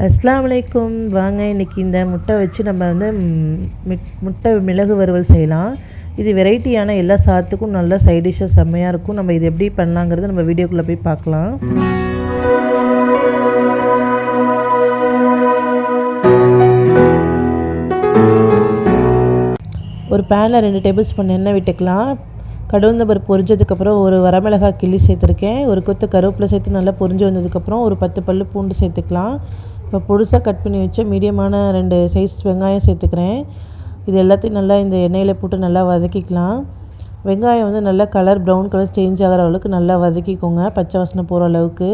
அஸ்ஸலாமு அலைக்கும். வாங்க இன்றைக்கி இந்த முட்டை வச்சு நம்ம வந்து முட்டை மிளகு வறுவல் செய்யலாம். இது வெரைட்டியான எல்லா சாதத்துக்கும் நல்ல சைட் டிஷ்ஷாக செம்மையாக இருக்கும். நம்ம இது எப்படி பண்ணலாங்கிறது நம்ம வீடியோக்குள்ளே போய் பார்க்கலாம். ஒரு பேனில் 2 டேபிள் ஸ்பூன் எண்ணெய் விட்டுக்கலாம். கடுகு பருப்பு பொரிஞ்சதுக்கப்புறம் ஒரு வரமிளகாய் கிள்ளி சேர்த்துருக்கேன். ஒரு கொத்து கருவேப்பிலை சேர்த்து நல்லா பொரிஞ்சு வந்ததுக்கப்புறம் ஒரு 10 பல்லு பூண்டு சேர்த்துக்கலாம். இப்போ பொடிசாக கட் பண்ணி வச்ச மீடியமான 2 சைஸ் வெங்காயம் சேர்த்துக்கிறேன். இது எல்லாத்தையும் நல்லா இந்த எண்ணெயில் போட்டு நல்லா வதக்கிக்கலாம். வெங்காயம் வந்து நல்லா ப்ரௌன் கலர் சேஞ்ச் ஆகிற அளவுக்கு நல்லா வதக்கிக்கோங்க, பச்சை வாசனை போகிற அளவுக்கு.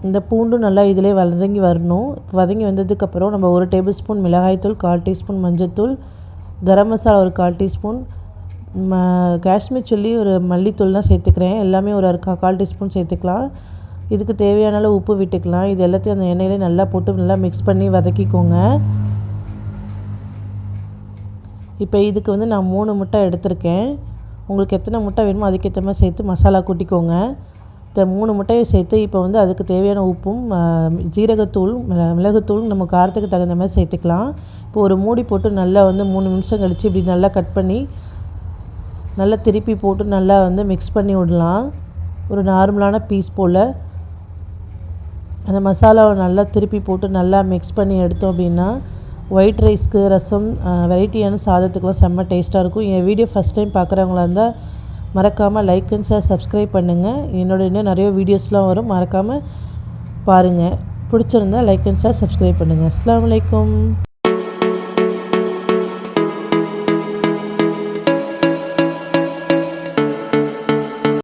இந்த பூண்டும் நல்லா இதிலே வதங்கி வரணும். வதங்கி வந்ததுக்கப்புறம் நம்ம 1 டேபிள் ஸ்பூன் மிளகாய்த்தூள், 1/4 டீஸ்பூன் மஞ்சள்தூள், கரம் மசாலா ஒரு 1/4 டீஸ்பூன், காஷ்மீர் சில்லி ஒரு மல்லித்தூள்லாம் சேர்த்துக்கிறேன். எல்லாமே ஒரு 1/4 டீஸ்பூன் சேர்த்துக்கலாம். இதுக்கு தேவையான அளவு உப்பு விட்டுக்கலாம். இது எல்லாத்தையும் அந்த எண்ணெயிலே நல்லா போட்டு நல்லா மிக்ஸ் பண்ணி வதக்கிக்கோங்க. இப்போ இதுக்கு வந்து நான் 3 முட்டை எடுத்திருக்கேன். உங்களுக்கு எத்தனை முட்டை வேணுமோ அதுக்கேற்ற மாதிரி சேர்த்து மசாலா கூட்டிக்கோங்க. இந்த 3 முட்டையை சேர்த்து இப்போ வந்து அதுக்கு தேவையான உப்பும் ஜீரகத்தூள், மிளகுத்தூள் நம்ம காரத்துக்கு தகுந்த மாதிரி சேர்த்துக்கலாம். இப்போ ஒரு மூடி போட்டு நல்லா வந்து 3 நிமிஷம் கழித்து இப்படி நல்லா கட் பண்ணி நல்லா திருப்பி போட்டு நல்லா வந்து மிக்ஸ் பண்ணி விடலாம். ஒரு நார்மலான பீஸ் போல் அந்த மசாலாவை நல்லா திருப்பி போட்டு நல்லா மிக்ஸ் பண்ணி எடுத்தோம் அப்படின்னா ஒயிட் ரைஸ்க்கு, ரசம், வெரைட்டியான சாதத்துக்கெலாம் செம்ம டேஸ்ட்டாக இருக்கும். என் வீடியோ ஃபஸ்ட் டைம் பார்க்குறவங்களா இருந்தால் மறக்காமல் லைக் அண்ட் ஷேர் சப்ஸ்கிரைப் பண்ணுங்கள். இன்னும் நிறைய வீடியோஸ்லாம் வரும், மறக்காமல் பாருங்கள். பிடிச்சிருந்தால் லைக் அண்ட் ஷேர் சப்ஸ்கிரைப் பண்ணுங்கள். அஸ்ஸலாமு அலைக்கும்.